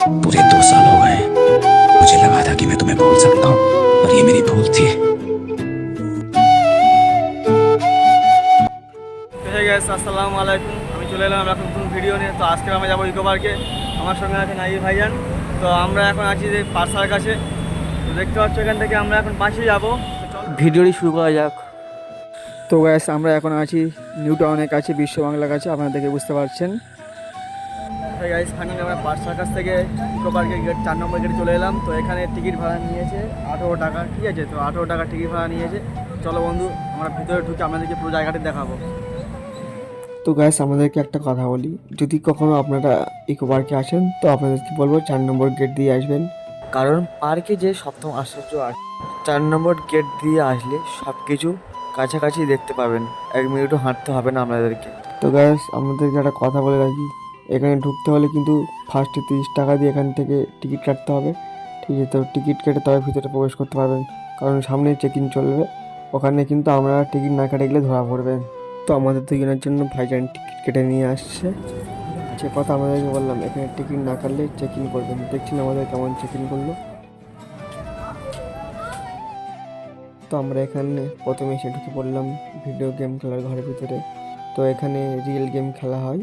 पूरे 2 साल हो गए। मुझे लगा था कि मैं तुम्हें भूल सकता हूँ, पर ये मेरी भूल थी। হে গাইস, আসসালামু আলাইকুম। আমি চলে এলাম এখন নতুন ভিডিও নিয়ে। তো আজকে আমরা যাবো ইকো পার্কে। আমার সঙ্গে আছে নাইর ভাইজান। তো আমরা এখন আছি যে পার্সার কাছে। তো দেখতে পাচ্ছ এখান থেকে আমরা এখন পাশে যাবো। ভিডিওটি শুরু করা যাক। তো গাইস, আমরা এখন আছি নিউ টাউনের কাছে, বিশ্ব বাংলার কাছে, আপনারা দেখে বুঝতে পারছেন। গাইস, ফাইনালি আমরা পার্সার কাছ থেকে ইকো পার্কের গেট 4 নম্বর গেটে চলে এলাম। তো এখানে টিকিট ভাড়া নিয়েছে 18 টাকা, ঠিক আছে? তো 18 টাকা টিকিট ভাড়া নিয়েছে। চলো বন্ধু, আমরা ভিতরে ঢুকে আপনাদেরকে পুরো জায়গাটি দেখাবো। তো গ্যাস আমাদেরকে একটা কথা বলি, যদি কখনো আপনারা ইকো পার্কে আসেন তো আপনাদেরকে বলবো 4 নম্বর গেট দিয়ে আসবেন, কারণ পার্কে যে সপ্তম আশ্চর্য আছে 4 নম্বর গেট দিয়ে আসলে সব কিছু কাছাকাছি দেখতে পাবেন, 1 মিনিটও হাঁটতে হবে না আপনাদেরকে। তো গ্যাস আমাদেরকে একটা কথা বলে রাখি, এখানে ঢুকতে হলে কিন্তু ফার্স্টে 30 টাকা দিয়ে এখান থেকে টিকিট কাটতে হবে, ঠিক আছে? তো টিকিট কেটে তবে ভিতরে প্রবেশ করতে পারবেন, কারণ সামনে চেক ইন চলবে, ওখানে কিন্তু আমরা টিকিট না কাটে গেলে ধরা পড়বেন। তো আমাদের দুজনের জন্য ভাইজান টিকিট কেটে নিয়ে আসছে। যে কথা আমাদেরকে বললাম, এখানে টিকিট না কাটলে চেক ইন করবেন। দেখছেন আমাদের কেমন চেক ইন করলো। তো আমরা এখানে প্রথমে এসে ঢুকে পড়লাম ভিডিও গেম খেলার ঘরের ভিতরে। তো এখানে রিয়েল গেম খেলা হয়।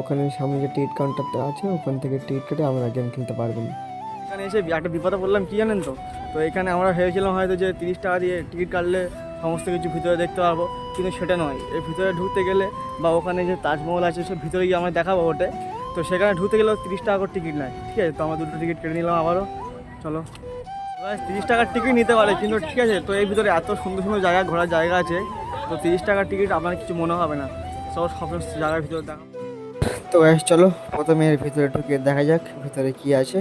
ওখানে সামনে যে টিকিট কাউন্টারটা আছে ওখান থেকে টিকিট কেটে আমরা গেম খেলতে পারবেন। এখানে এসে একটা বিপদে পড়লাম, কি জানেন তো? তো এখানে আমরা ভেবেছিলাম হয়তো যে 30 টাকা দিয়ে টিকিট কাটলে সমস্ত কিছু ভিতরে দেখতে পারবো, কিন্তু সেটা নয়। এর ভিতরে ঢুকতে গেলে বা ওখানে যে তাজমহল আছে সব ভিতরে গিয়ে আমরা দেখাবো ওটে। তো সেখানে ঢুকতে গেলেও 30 টাকা করে টিকিট নেয়, ঠিক আছে? তো আমরা দুটো টিকিট কেটে নিলাম আবারও। চলো, 30 টাকার টিকিট নিতে পারে, কিন্তু ঠিক আছে। তো এই ভিতরে এত সুন্দর সুন্দর জায়গা, ঘোরার জায়গা আছে। তো 30 টাকার টিকিট আপনার কিছু মনে হবে না, সব জায়গার ভিতরে দেখা। তো গ্যাস চলো প্রথমে এর ভিতরে ঢুকে দেখা যাক ভিতরে কি আছে।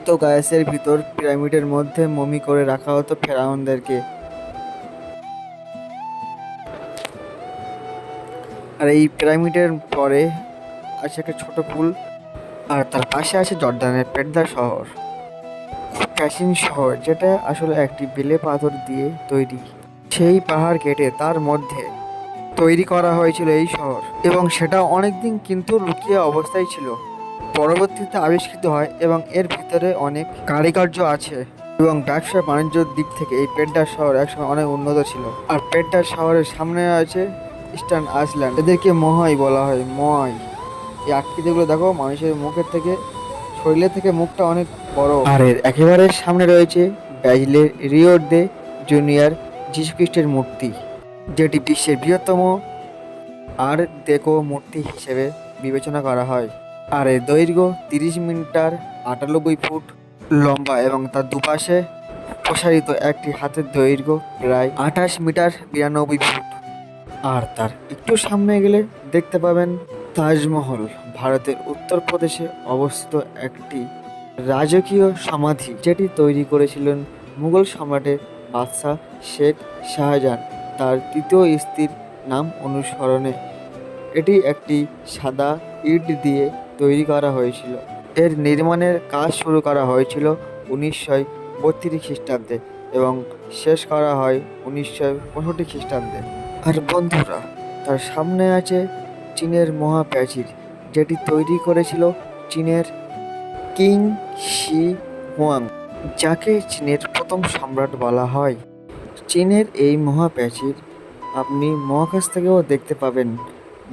তো গ্যাসের ভিতর পিরামিডের মধ্যে মমি করে রাখা হতো ফেরাউনদেরকে। আর এই পিরামিডের পরে আছে একটা ছোট পুল, আর তার পাশে আছে জর্ডানের পেটদা শহর, প্রাচীন শহর, যেটা আসলে একটি বেলে পাথর দিয়ে তৈরি। সেই পাহাড় কেটে তার মধ্যে তৈরি করা হয়েছিল এই শহর, এবং সেটা অনেকদিন কিন্তু লুকিয়ে অবস্থায় ছিল, পরবর্তীতে আবিষ্কৃত হয়, এবং এর ভিতরে অনেক কারিকার্য আছে। এবং ব্যবসা বাণিজ্যের দিক থেকে এই পেট্ডা শহর একসময় অনেক উন্নত ছিল। আর পেট্ডা শহরের সামনে আছে ইস্টার্ন আইসল্যান্ড, এদেরকে মহাই বলা হয়, মহাই। এই আকৃতিগুলো দেখো, মানুষের মুখের থেকে, শরীরের থেকে মুখটা অনেক বড়। আর এর একেবারে সামনে রয়েছে ব্রাজিলের রিও দে জুনিয়র যীশুখ্রিস্টের মূর্তি, যেটি বিশ্বের বৃহত্তম আর দেখো মূর্তি হিসেবে বিবেচনা করা হয়। আর এর দৈর্ঘ্য 30 মিটার 98 ফুট লম্বা, এবং তার দুপাশে প্রসারিত একটি হাতের দৈর্ঘ্য প্রায় 28 মিটার 92 ফুট। আর তার একটু সামনে গেলে দেখতে পাবেন তাজমহল, ভারতের উত্তরপ্রদেশে অবস্থিত একটি রাজকীয় সমাধি, যেটি তৈরি করেছিলেন মুঘল সম্রাটের বাদশাহ শেখ শাহজাহান তার তৃতীয় স্ত্রীর নাম অনুসরণে। এটি একটি সাদা ইট দিয়ে তৈরি করা হয়েছিল। এর নির্মাণের কাজ শুরু করা হয়েছিল 1932 খ্রিস্টাব্দে এবং শেষ করা হয় 1965 খ্রিস্টাব্দে। আর বন্ধুরা, তার সামনে আছে চীনের মহাপ্রাচীর, যেটি তৈরি করেছিল চীনের কিং শি হুয়াং, যাকে চীনের প্রথম সম্রাট বলা হয়। চীনের এই মহাপ্রাচীর আপনি মহাকাশ থেকেও দেখতে পাবেন,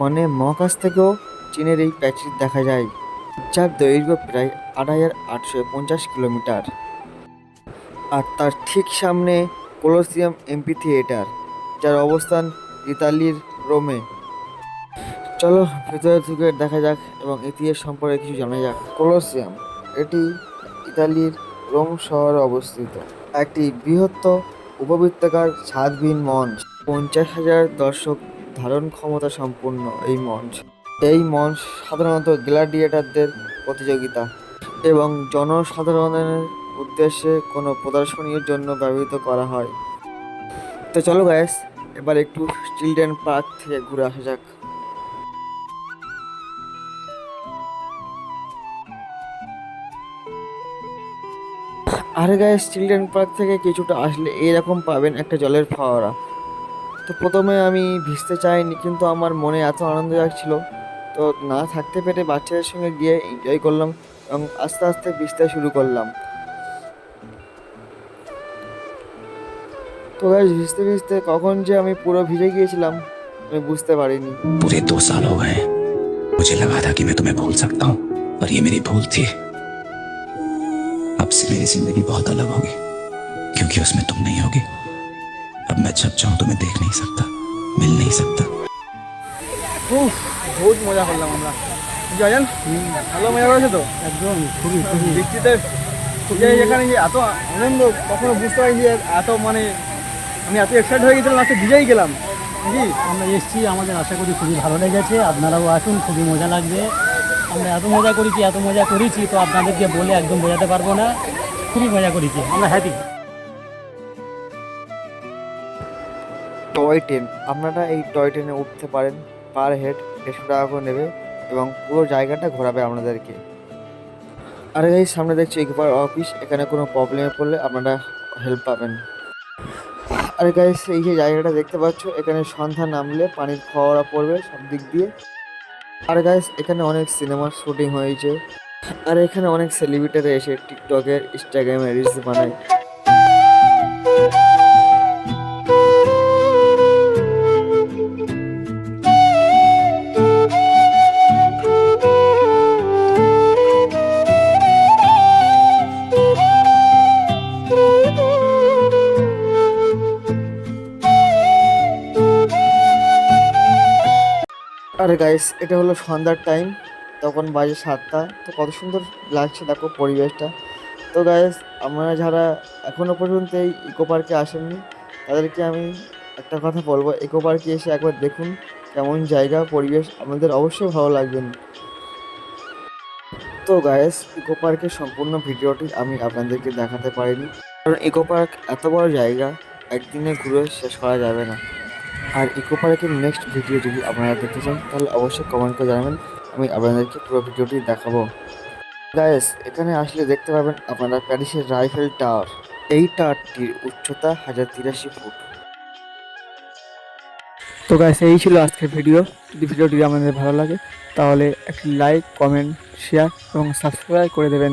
মানে মহাকাশ থেকেও চীনের এই প্রাচীর দেখা যায়, যার দৈর্ঘ্য প্রায় 8850 কিলোমিটার। আর তার ঠিক সামনে কোলোসিয়াম এমপি থিয়েটার, যার অবস্থান ইতালির রোমে। চলো ভেতরে ঢুকে দেখা যাক এবং ইতিহাস সম্পর্কে কিছু জানা যাক। কোলোসিয়াম, এটি ইতালির রোম শহরে অবস্থিত একটি বৃহত্তর উপবৃত্তাকার ছাদবিহীন মঞ্চ। 50,000 দর্শক ধারণ ক্ষমতা সম্পূর্ণ এই মঞ্চ সাধারণত গ্ল্যাডিয়েটরদের প্রতিযোগিতা এবং জনসাধারণের উদ্দেশ্যে কোনো প্রদর্শনীর জন্য ব্যবহৃত করা হয়। তো চলো গাইস, এবার একটু চিলড্রেন পার্ক থেকে ঘুরে আসা যাক। আর গাইস, চিলড্রেন পার্ক থেকে কিছুটা আসলে এইরকম পাবেন একটা জলের ফোয়ারা। তো প্রথমে আমি ভিজতে চাইনি, কিন্তু আমার মনে এত আনন্দ লাগছিল, তো না থাকতে পেরে বাচ্চাদের সঙ্গে গিয়ে এনজয় করলাম এবং আস্তে আস্তে ভিজতে শুরু করলাম। তো গাইস, ভিজতে ভিজতে কখন যে আমি পুরো ভিজে গিয়েছিলাম আমি বুঝতে পারিনি। पूरे 2 साल हो गए। मुझे लगा था कि मैं तुम्हें भूल सकता हूँ, पर ये मेरी भूल थी। अब से मेरी जिंदगी बहुत अलग होगी, क्योंकि उसमें तुम नहीं होगी। अब मैं जब चाहूँ तुम्हें देख नहीं सकता, मिल नहीं सकता। উফ, বহুত মজা করলাম আমরা। জয়ন, ভালো মজা করেছো তো? একদম খুবই খুবই বৃষ্টিতে যে এখানে যে এত আনন্দ কখনো বুঝতে পারিনি যে এত মানে আমি এত এক্সাইট হয়ে গেছিলাম, আজকে ভিজেই গেলাম জি। আমরা এসেছি, আমাদের আশা করি খুবই ভালো লেগেছে। আপনারাও আসুন, খুবই মজা লাগবে। আমরা এত মজা করেছি তো আপনাদেরকে বলে একদম বোঝাতে পারবো না। খুবই মজা করেছি, আমরা হ্যাপি। টয় ট্রেন, আপনারা এই টয় ট্রেনে উঠতে পারেন। পার হেড 150 টাকা করে নেবে এবং পুরো জায়গাটা ঘোরাবে আপনাদেরকে। আর এই সামনে দেখছি ইকোপার অফিস, এখানে কোনো প্রবলেমে পড়লে আপনারা হেল্প পাবেন। আর গাইস, এই যে জায়গাটা দেখতে পাচ্ছ, এখানে সন্ধ্যা নামলে পানির ফোয়ারা পড়বে সব দিক দিয়ে। আর গাইস, এখানে অনেক সিনেমার শুটিং হয়েছে। আর এখানে অনেক সেলিব্রিটিরা এসে টিকটকের, ইনস্টাগ্রামে রিলস বানায়। আরে গাইস, এটা হলো সন্ধ্যার টাইম, তখন বাজে 7টা। তো কত সুন্দর লাগছে দেখো পরিবেশটা। তো গাইস, আপনারা যারা এখনও পর্যন্ত এই ইকো পার্কে আসেননি তাদেরকে আমি একটা কথা বলবো, ইকো পার্কে এসে একবার দেখুন কেমন জায়গা, পরিবেশ, আপনাদের অবশ্যই ভালো লাগবেন। তো গাইস, ইকো পার্কের সম্পূর্ণ ভিডিওটি আমি আপনাদেরকে দেখাতে পারিনি, কারণ ইকো পার্ক এত বড় জায়গা একদিনে ঘুরে শেষ করা যাবে না। আর ইকো পার্কের নেক্সট ভিডিও যদি আপনারা দেখতে চান তাহলে অবশ্যই কমেন্ট করে জানাবেন, আমি আপনাদেরকে পুরো ভিডিওটি দেখাবো। গাইস, এখানে আসলে দেখতে পাবেন আপনারা প্যারিসের রাইফেল টাওয়ার। এই টাওয়ারটির উচ্চতা 1083 ফুট। তো গাইস, এই ছিল আজকের ভিডিও। যদি ভিডিওটি আপনাদের ভালো লাগে তাহলে একটি লাইক, কমেন্ট, শেয়ার এবং সাবস্ক্রাইব করে দেবেন।